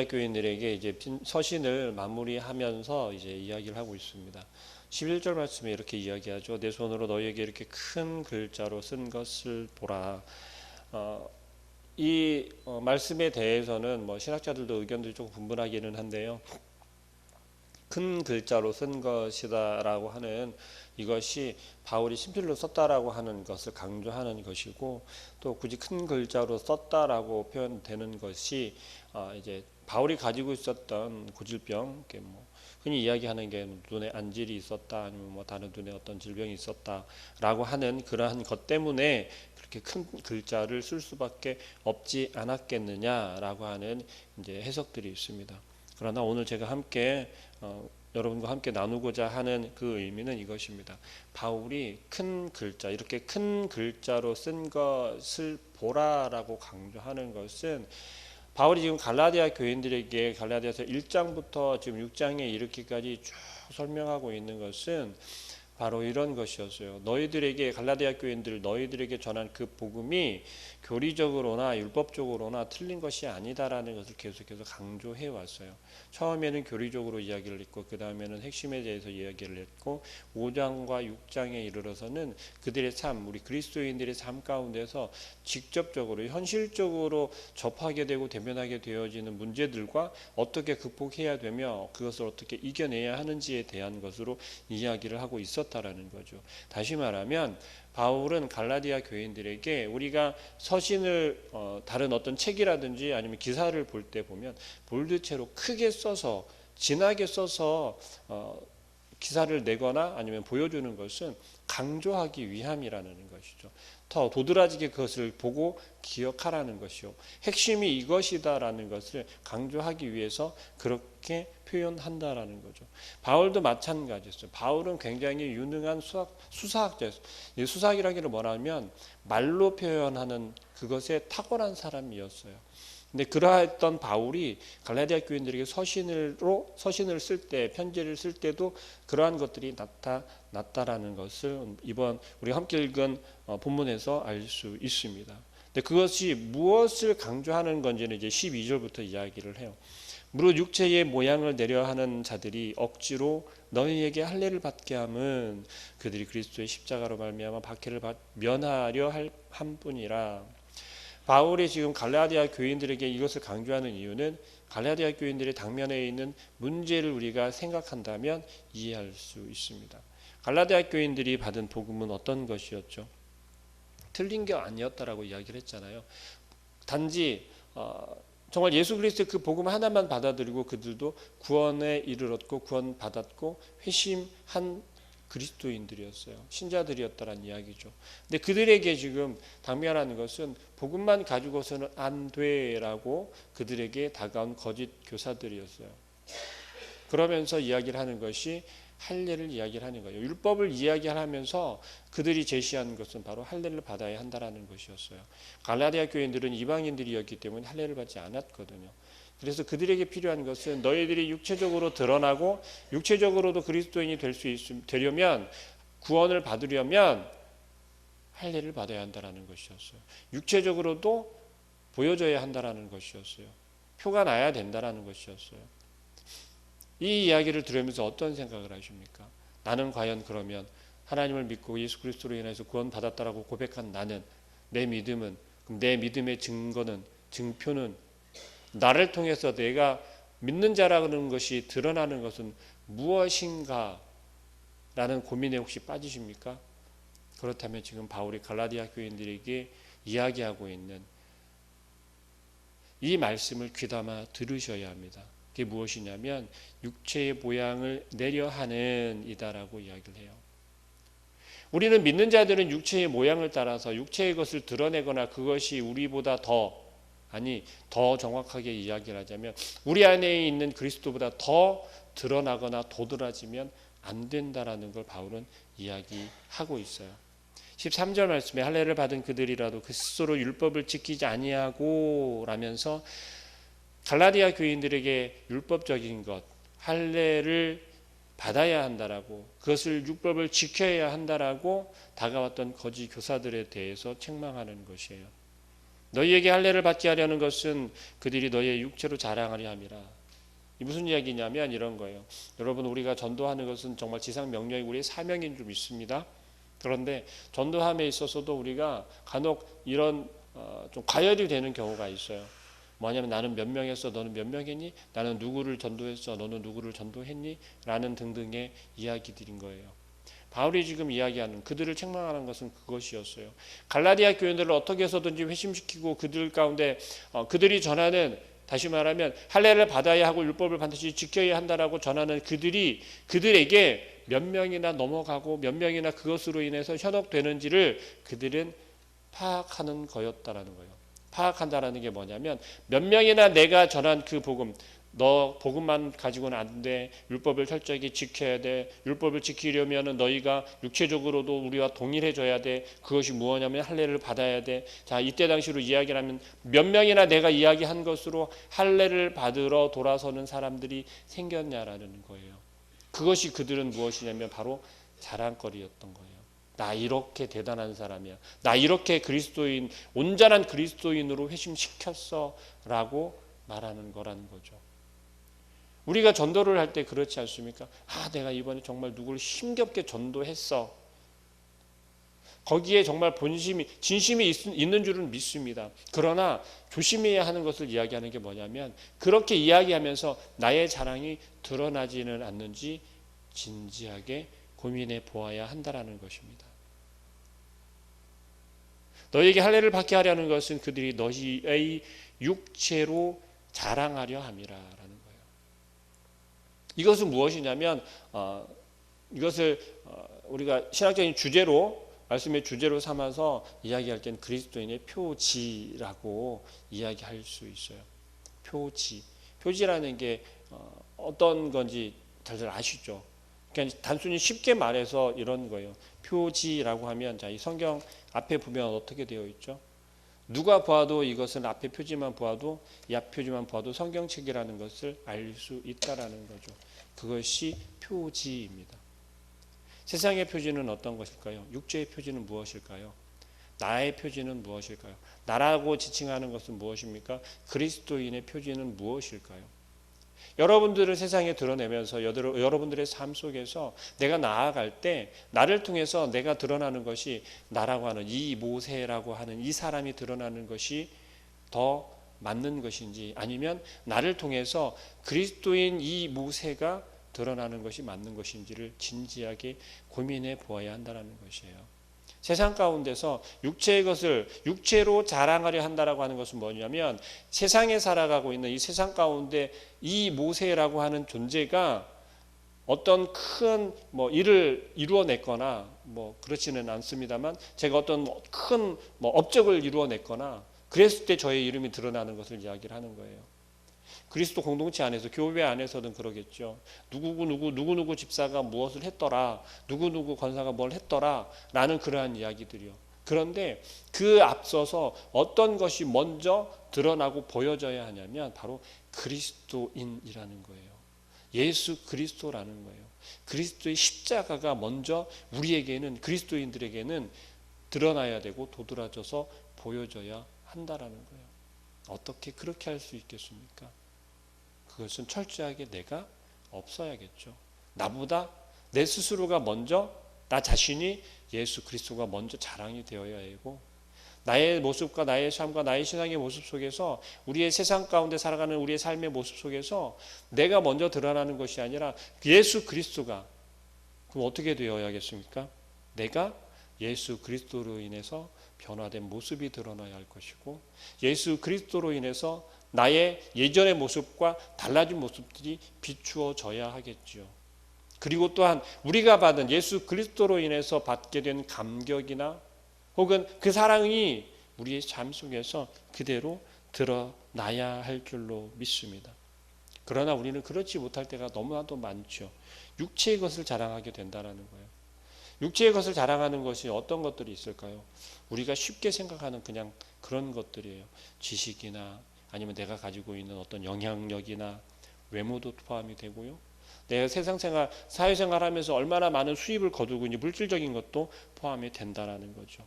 교인들에게 이제 서신을 마무리하면서 이제 이야기를 하고 있습니다. 11절 말씀에 이렇게 이야기하죠. 내 손으로 너희에게 이렇게 큰 글자로 쓴 것을 보라. 이 말씀에 대해서는 뭐 신학자들도 의견들이 조금 분분하기는 한데요. 큰 글자로 쓴 것이다라고 하는 이것이 바울이 친필로 썼다라고 하는 것을 강조하는 것이고, 또 굳이 큰 글자로 썼다라고 표현되는 것이 이제 바울이 가지고 있었던 고질병, 뭐 흔히 이야기하는 게 눈에 안질이 있었다, 아니면 뭐 다른 눈에 어떤 질병이 있었다라고 하는 그러한 것 때문에 그렇게 큰 글자를 쓸 수밖에 없지 않았겠느냐라고 하는 이제 해석들이 있습니다. 그러나 오늘 제가 함께 여러분과 함께 나누고자 하는 그 의미는 이것입니다. 바울이 큰 글자, 이렇게 큰 글자로 쓴 것을 보라라고 강조하는 것은, 바울이 지금 갈라디아 교인들에게 갈라디아서 1장부터 지금 6장에 이르기까지 쭉 설명하고 있는 것은 바로 이런 것이었어요. 너희들에게, 갈라디아 교인들 너희들에게 전한 그 복음이 교리적으로나 율법적으로나 틀린 것이 아니다라는 것을 계속해서 강조해 왔어요. 처음에는 교리적으로 이야기를 했고, 그 다음에는 핵심에 대해서 이야기를 했고, 5장과 6장에 이르러서는 그들의 삶, 우리 그리스도인들의 삶 가운데서 직접적으로 현실적으로 접하게 되고 대면하게 되어지는 문제들과 어떻게 극복해야 되며 그것을 어떻게 이겨내야 하는지에 대한 것으로 이야기를 하고 있었다라는 거죠. 다시 말하면 바울은 갈라디아 교인들에게 우리가 서신을 다른 어떤 책이라든지 아니면 기사를 볼 때 보면 볼드체로 크게 써서 진하게 써서 기사를 내거나 아니면 보여주는 것은 강조하기 위함이라는 것이죠. 더 도드라지게 그것을 보고 기억하라는 것이요, 핵심이 이것이다라는 것을 강조하기 위해서 그렇게 표현한다라는 거죠. 바울도 마찬가지였어요. 바울은 굉장히 유능한 수사학자였어요. 수사학이라기를 뭐라면 말로 표현하는 그것에 탁월한 사람이었어요. 근데 그러했던 바울이 갈라디아 교인들에게 서신을 쓸 때, 편지를 쓸 때도 그러한 것들이 나타났다라는 것을 이번 우리 함께 읽은 본문에서 알 수 있습니다. 근데 그것이 무엇을 강조하는 건지는 이제 12절부터 이야기를 해요. 무릇 육체의 모양을 내려 하는 자들이 억지로 너희에게 할례를 받게 함은 그들이 그리스도의 십자가로 말미암아 박해를 면하려 한 뿐이라. 바울이 지금 갈라디아 교인들에게 이것을 강조하는 이유는 갈라디아 교인들의 당면에 있는 문제를 우리가 생각한다면 이해할 수 있습니다. 갈라디아 교인들이 받은 복음은 어떤 것이었죠? 틀린 게 아니었다라고 이야기를 했잖아요. 단지 정말 예수 그리스도의 그 복음 하나만 받아들이고 그들도 구원에 이르렀고 구원받았고 회심한 그리스도인들이었어요. 신자들이었다라는 이야기죠. 근데 그들에게 지금 당면하는 것은 복음만 가지고서는 안 돼라고 그들에게 다가온 거짓 교사들이었어요. 그러면서 이야기를 하는 것이 할례를 이야기를 하는 거예요. 율법을 이야기하면서 그들이 제시하는 것은 바로 할례를 받아야 한다라는 것이었어요. 갈라디아 교인들은 이방인들이었기 때문에 할례를 받지 않았거든요. 그래서 그들에게 필요한 것은 너희들이 육체적으로 드러나고 육체적으로도 그리스도인이 되려면, 구원을 받으려면 할례를 받아야 한다라는 것이었어요. 육체적으로도 보여줘야 한다라는 것이었어요. 표가 나야 된다라는 것이었어요. 이 이야기를 들으면서 어떤 생각을 하십니까? 나는 과연 그러면 하나님을 믿고 예수 그리스도로 인해서 구원받았다라고 고백한 나는, 내 믿음은, 내 믿음의 증거는, 증표는, 나를 통해서 내가 믿는 자라는 것이 드러나는 것은 무엇인가 라는 고민에 혹시 빠지십니까? 그렇다면 지금 바울이 갈라디아 교인들에게 이야기하고 있는 이 말씀을 귀담아 들으셔야 합니다. 그게 무엇이냐면 육체의 모양을 내려 하는 이다라고 이야기를 해요. 우리는 믿는 자들은 육체의 모양을 따라서 육체의 것을 드러내거나 그것이 우리보다 더 정확하게 이야기를 하자면 우리 안에 있는 그리스도보다 더 드러나거나 도드라지면 안 된다라는 걸 바울은 이야기하고 있어요. 13절 말씀에 할례를 받은 그들이라도 그 스스로 율법을 지키지 아니하고 라면서 갈라디아 교인들에게 율법적인 것, 할례를 받아야 한다라고, 그것을 율법을 지켜야 한다라고 다가왔던 거짓 교사들에 대해서 책망하는 것이에요. 너희에게 할례를 받게 하려는 것은 그들이 너희의 육체로 자랑하려 함이라. 이 무슨 이야기냐면 이런 거예요. 여러분, 우리가 전도하는 것은 정말 지상 명령이 우리의 사명인 줄 믿습니다. 그런데 전도함에 있어서도 우리가 간혹 이런 좀 과열이 되는 경우가 있어요. 뭐냐면 나는 몇 명 했어, 너는 몇 명 했니? 나는 누구를 전도했어, 너는 누구를 전도했니? 라는 등등의 이야기들인 거예요. 바울이 지금 이야기하는, 그들을 책망하는 것은 그것이었어요. 갈라디아 교인들을 어떻게 해서든지 회심시키고 그들 가운데 그들이 전하는, 다시 말하면 할례를 받아야 하고 율법을 반드시 지켜야 한다라고 전하는 그들에게 몇 명이나 넘어가고 몇 명이나 그것으로 인해서 현혹되는지를 그들은 파악하는 거였다라는 거예요. 파악한다라는 게 뭐냐면, 몇 명이나 내가 전한 그 복음, 너 복음만 가지고는 안 돼. 율법을 철저히 지켜야 돼. 율법을 지키려면 너희가 육체적으로도 우리와 동일해져야 돼. 그것이 무엇이냐면 할례를 받아야 돼. 자, 이때 당시로 이야기를 하면 몇 명이나 내가 이야기한 것으로 할례를 받으러 돌아서는 사람들이 생겼냐라는 거예요. 그것이 그들은 무엇이냐면 바로 자랑거리였던 거예요. 나 이렇게 대단한 사람이야. 나 이렇게 그리스도인, 온전한 그리스도인으로 회심시켰어 라고 말하는 거라는 거죠. 우리가 전도를 할 때 그렇지 않습니까? 내가 이번에 정말 누구를 힘겹게 전도했어. 거기에 정말 본심이, 진심이 있는 줄은 믿습니다. 그러나 조심해야 하는 것을 이야기하는 게 뭐냐면, 그렇게 이야기하면서 나의 자랑이 드러나지는 않는지 진지하게 고민해 보아야 한다라는 것입니다. 너희에게 할례를 받게 하려는 것은 그들이 너희의 육체로 자랑하려 함이라라는 거예요. 이것은 무엇이냐면 이것을 우리가 신학적인 주제로, 말씀의 주제로 삼아서 이야기할 때는 그리스도인의 표지라고 이야기할 수 있어요. 표지라는 게 어떤 건지 다들 아시죠? 그러니까 단순히 쉽게 말해서 이런 거예요. 표지라고 하면, 자, 이 성경 앞에 보면 어떻게 되어 있죠? 누가 보아도 이것은 앞에 표지만 보아도, 이 앞 표지만 보아도 성경책이라는 것을 알 수 있다라는 거죠. 그것이 표지입니다. 세상의 표지는 어떤 것일까요? 육체의 표지는 무엇일까요? 나의 표지는 무엇일까요? 나라고 지칭하는 것은 무엇입니까? 그리스도인의 표지는 무엇일까요? 여러분들을 세상에 드러내면서 여러분들의 삶 속에서 내가 나아갈 때 나를 통해서 내가 드러나는 것이, 나라고 하는 이 모세라고 하는 이 사람이 드러나는 것이 더 맞는 것인지, 아니면 나를 통해서 그리스도인 이 모세가 드러나는 것이 맞는 것인지를 진지하게 고민해 보아야 한다는 것이에요. 세상 가운데서 육체의 것을 육체로 자랑하려 한다라고 하는 것은 뭐냐면, 세상에 살아가고 있는 이 세상 가운데 이 모세라고 하는 존재가 어떤 큰 일을 이루어냈거나, 그렇지는 않습니다만, 제가 어떤 큰 업적을 이루어냈거나 그랬을 때 저의 이름이 드러나는 것을 이야기를 하는 거예요. 그리스도 공동체 안에서, 교회 안에서는 그러겠죠. 누구 집사가 무엇을 했더라, 누구 권사가 뭘 했더라 라는 그러한 이야기들이요. 그런데 그 앞서서 어떤 것이 먼저 드러나고 보여져야 하냐면 바로 그리스도인이라는 거예요. 예수 그리스도라는 거예요. 그리스도의 십자가가 먼저 우리에게는, 그리스도인들에게는 드러나야 되고 도드라져서 보여져야 한다라는 거예요. 어떻게 그렇게 할 수 있겠습니까? 그것은 철저하게 내가 없어야겠죠. 나보다 내 스스로가 먼저, 나 자신이 예수 그리스도가 먼저 자랑이 되어야 하고, 나의 모습과 나의 삶과 나의 신앙의 모습 속에서, 우리의 세상 가운데 살아가는 우리의 삶의 모습 속에서 내가 먼저 드러나는 것이 아니라 예수 그리스도가, 그럼 어떻게 되어야겠습니까? 내가 예수 그리스도로 인해서 변화된 모습이 드러나야 할 것이고, 예수 그리스도로 인해서 나의 예전의 모습과 달라진 모습들이 비추어져야 하겠죠. 그리고 또한 우리가 받은 예수 그리스도로 인해서 받게 된 감격이나 혹은 그 사랑이 우리의 삶 속에서 그대로 드러나야 할 줄로 믿습니다. 그러나 우리는 그렇지 못할 때가 너무나도 많죠. 육체의 것을 자랑하게 된다는 거예요. 육체의 것을 자랑하는 것이 어떤 것들이 있을까요? 우리가 쉽게 생각하는 그냥 그런 것들이에요. 지식이나 아니면 내가 가지고 있는 어떤 영향력이나 외모도 포함이 되고요. 내가 세상생활, 사회생활 하면서 얼마나 많은 수입을 거두고 있는지 물질적인 것도 포함이 된다는 거죠.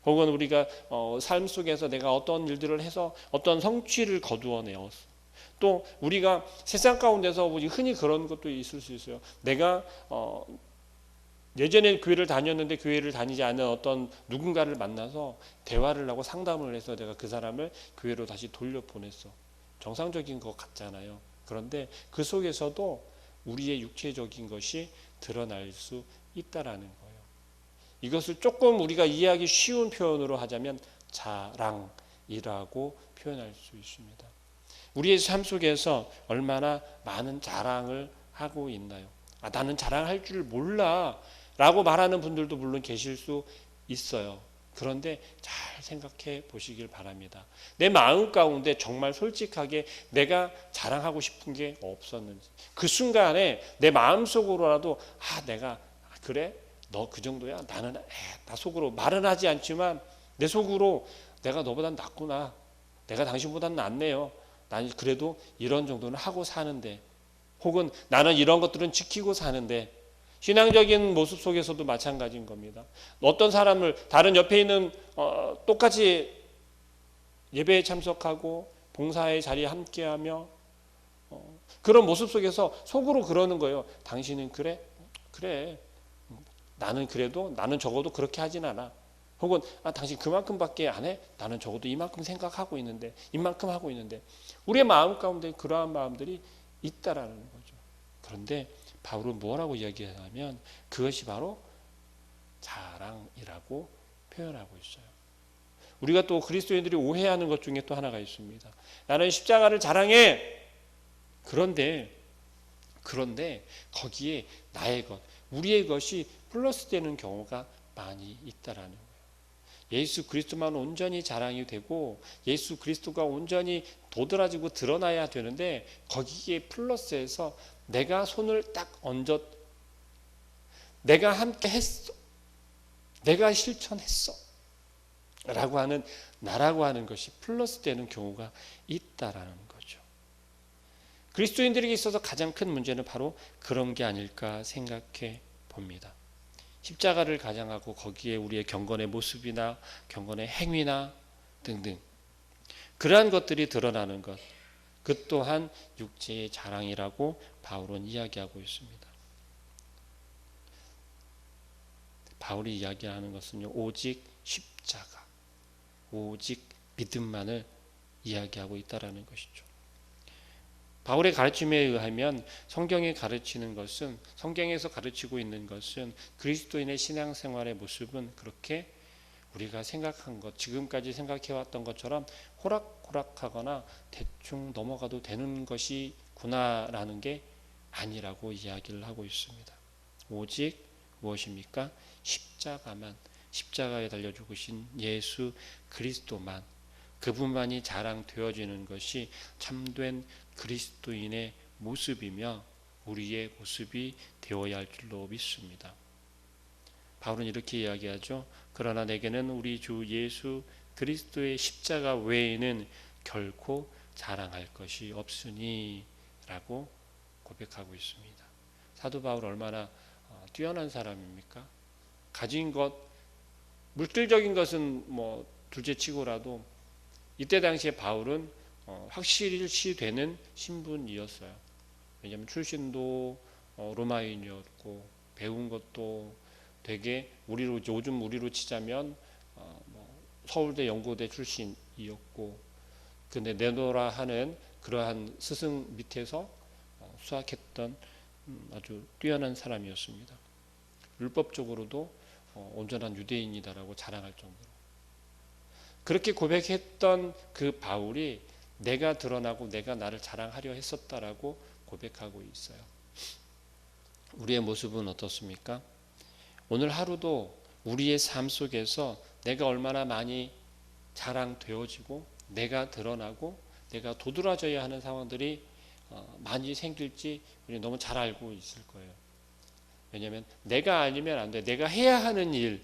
혹은 우리가 삶 속에서 내가 어떤 일들을 해서 어떤 성취를 거두어내었어. 또 우리가 세상 가운데서 흔히 그런 것도 있을 수 있어요. 내가 예전에 교회를 다녔는데 교회를 다니지 않은 어떤 누군가를 만나서 대화를 하고 상담을 해서 내가 그 사람을 교회로 다시 돌려보냈어. 정상적인 것 같잖아요. 그런데 그 속에서도 우리의 육체적인 것이 드러날 수 있다라는 거예요. 이것을 조금 우리가 이해하기 쉬운 표현으로 하자면 자랑이라고 표현할 수 있습니다. 우리의 삶 속에서 얼마나 많은 자랑을 하고 있나요? 나는 자랑할 줄 몰라 라고 말하는 분들도 물론 계실 수 있어요. 그런데 잘 생각해 보시길 바랍니다. 내 마음 가운데 정말 솔직하게 내가 자랑하고 싶은 게 없었는지, 그 순간에 내 마음속으로라도 내가 그래? 너 그 정도야? 나는 나 속으로 말은 하지 않지만 내 속으로 내가 너보단 낫구나. 내가 당신보단 낫네요. 난 그래도 이런 정도는 하고 사는데, 혹은 나는 이런 것들은 지키고 사는데, 신앙적인 모습 속에서도 마찬가지인 겁니다. 어떤 사람을 다른 옆에 있는 똑같이 예배에 참석하고 봉사의 자리에 함께하며 그런 모습 속에서 속으로 그러는 거예요. 당신은 그래? 그래. 나는 그래도 나는 적어도 그렇게 하진 않아. 혹은 당신 그만큼밖에 안 해? 나는 적어도 이만큼 생각하고 있는데, 이만큼 하고 있는데. 우리의 마음 가운데 그러한 마음들이 있다라는 거죠. 그런데 바울은 뭐라고 이야기하냐면 그것이 바로 자랑이라고 표현하고 있어요. 우리가 또 그리스도인들이 오해하는 것 중에 또 하나가 있습니다. 나는 십자가를 자랑해. 그런데 거기에 나의 것, 우리의 것이 플러스 되는 경우가 많이 있다라는 거예요. 예수 그리스도만 온전히 자랑이 되고 예수 그리스도가 온전히 도드라지고 드러나야 되는데 거기에 플러스해서 내가 손을 딱 얹었, 내가 함께 했어, 내가 실천했어 라고 하는 나라고 하는 것이 플러스 되는 경우가 있다라는 거죠. 그리스도인들에게 있어서 가장 큰 문제는 바로 그런 게 아닐까 생각해 봅니다. 십자가를 가장하고 거기에 우리의 경건의 모습이나 경건의 행위나 등등 그러한 것들이 드러나는 것, 그 또한 육체의 자랑이라고 바울은 이야기하고 있습니다. 바울이 이야기하는 것은요, 오직 십자가, 오직 믿음만을 이야기하고 있다라는 것이죠. 바울의 가르침에 의하면 성경이 가르치는 것은, 성경에서 가르치고 있는 것은 그리스도인의 신앙생활의 모습은 그렇게 우리가 생각한 것, 지금까지 생각해왔던 것처럼 호락호락하거나 대충 넘어가도 되는 것이구나라는 게 아니라고 이야기를 하고 있습니다. 오직 무엇입니까? 십자가만, 십자가에 달려 죽으신 예수 그리스도만, 그분만이 자랑되어지는 것이 참된 그리스도인의 모습이며 우리의 모습이 되어야 할 줄로 믿습니다. 바울은 이렇게 이야기하죠. 그러나 내게는 우리 주 예수 그리스도의 십자가 외에는 결코 자랑할 것이 없으니 라고 고백하고 있습니다. 사도 바울 얼마나 뛰어난 사람입니까? 가진 것, 물질적인 것은 뭐 둘째치고라도 이때 당시에 바울은 확실시 되는 신분이었어요. 왜냐하면 출신도 로마인이었고 배운 것도 되게 요즘 우리로 치자면 서울대 연고대 출신이었고, 근데 네노라 하는 그러한 스승 밑에서 수학했던 아주 뛰어난 사람이었습니다. 율법적으로도 온전한 유대인이다라고 자랑할 정도로. 그렇게 고백했던 그 바울이 내가 드러나고 내가 나를 자랑하려 했었다라고 고백하고 있어요. 우리의 모습은 어떻습니까? 오늘 하루도 우리의 삶 속에서 내가 얼마나 많이 자랑되어지고 내가 드러나고 내가 도드라져야 하는 상황들이 많이 생길지 우리 너무 잘 알고 있을 거예요. 왜냐하면 내가 아니면 안 돼. 내가 해야 하는 일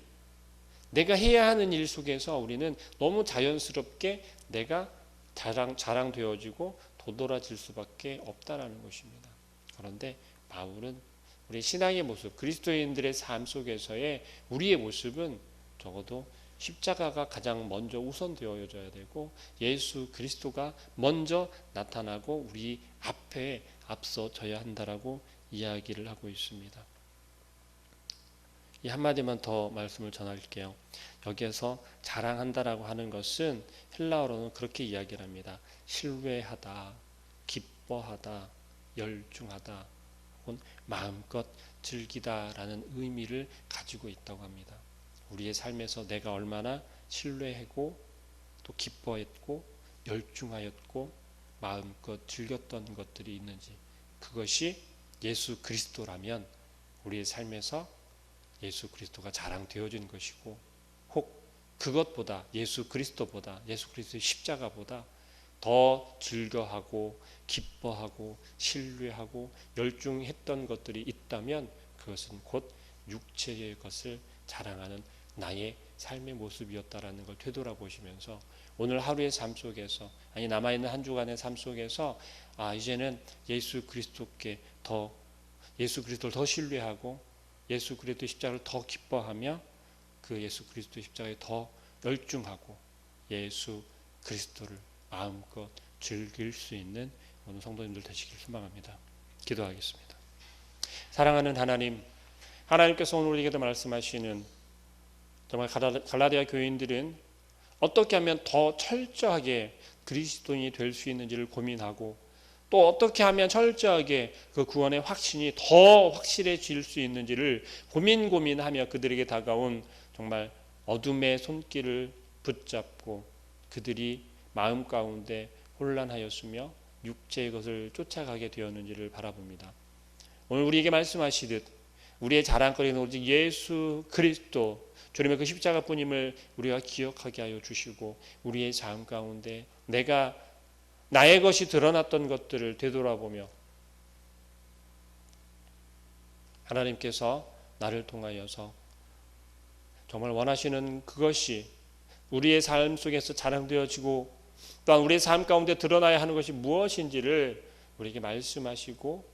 속에서 우리는 너무 자연스럽게 내가 자랑되어지고 도드라질 수밖에 없다라는 것입니다. 그런데 바울은 우리 신앙의 모습, 그리스도인들의 삶 속에서의 우리의 모습은 적어도 십자가가 가장 먼저 우선되어져야 되고 예수 그리스도가 먼저 나타나고 우리 앞에 앞서져야 한다라고 이야기를 하고 있습니다. 이 한마디만 더 말씀을 전할게요. 여기에서 자랑한다라고 하는 것은 헬라어로는 그렇게 이야기를 합니다. 신뢰하다, 기뻐하다, 열중하다, 혹은 마음껏 즐기다라는 의미를 가지고 있다고 합니다. 우리의 삶에서 내가 얼마나 신뢰하고 또 기뻐했고 열중하였고 마음껏 즐겼던 것들이 있는지, 그것이 예수 그리스도라면 우리의 삶에서 예수 그리스도가 자랑되어진 것이고, 혹 그것보다 예수 그리스도보다 예수 그리스도의 십자가보다 더 즐거하고 기뻐하고 신뢰하고 열중했던 것들이 있다면 그것은 곧 육체의 것을 자랑하는 나의 삶의 모습이었다라는 걸 되돌아보시면서 오늘 하루의 삶 속에서, 아니 남아있는 한 주간의 삶 속에서 이제는 예수 그리스도를 더 신뢰하고 예수 그리스도의 십자가를 더 기뻐하며 그 예수 그리스도의 십자가에 더 열중하고 예수 그리스도를 마음껏 즐길 수 있는 오늘 성도님들 되시길 소망합니다. 기도하겠습니다. 사랑하는 하나님, 하나님께서 오늘 우리에게도 말씀하시는, 정말 갈라디아 교인들은 어떻게 하면 더 철저하게 그리스도인이 될 수 있는지를 고민하고, 또 어떻게 하면 철저하게 그 구원의 확신이 더 확실해질 수 있는지를 고민하며 그들에게 다가온 정말 어둠의 손길을 붙잡고 그들이 마음 가운데 혼란하였으며 육체의 것을 쫓아가게 되었는지를 바라봅니다. 오늘 우리에게 말씀하시듯 우리의 자랑거리는 오직 예수 그리스도 주님의 그 십자가뿐임을 우리가 기억하게 하여 주시고, 우리의 삶 가운데 나의 것이 드러났던 것들을 되돌아보며 하나님께서 나를 통하여서 정말 원하시는 그것이 우리의 삶 속에서 자랑되어지고 또한 우리의 삶 가운데 드러나야 하는 것이 무엇인지를 우리에게 말씀하시고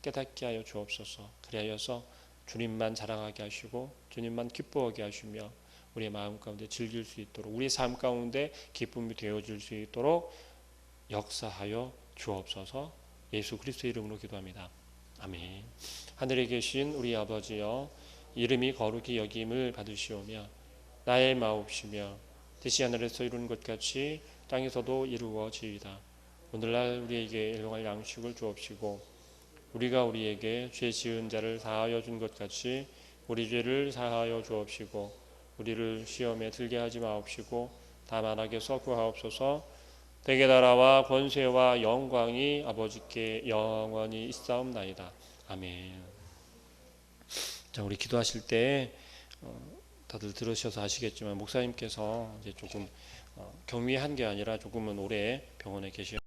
깨닫게 하여 주옵소서. 그리하여서 주님만 자랑하게 하시고 주님만 기뻐하게 하시며 우리의 마음 가운데 즐길 수 있도록, 우리의 삶 가운데 기쁨이 되어질 수 있도록 역사하여 주옵소서. 예수 그리스도의 이름으로 기도합니다. 아멘. 하늘에 계신 우리 아버지여, 이름이 거룩히 여김을 받으시오며 나의 마옵시며 뜻이 하늘에서 이루는 것 같이 땅에서도 이루어지이다. 오늘날 우리에게 일용할 양식을 주옵시고 우리가 우리에게 죄 지은 자를 사하여 준 것 같이 우리 죄를 사하여 주옵시고 우리를 시험에 들게 하지 마옵시고 다만 악에서 구하옵소서. 대개 나라와 권세와 영광이 아버지께 영원히 있사옵나이다. 아멘. 자, 우리 기도하실 때 다들 들으셔서 아시겠지만 목사님께서 이제 조금 격리한 게 아니라 조금은 오래 병원에 계셔.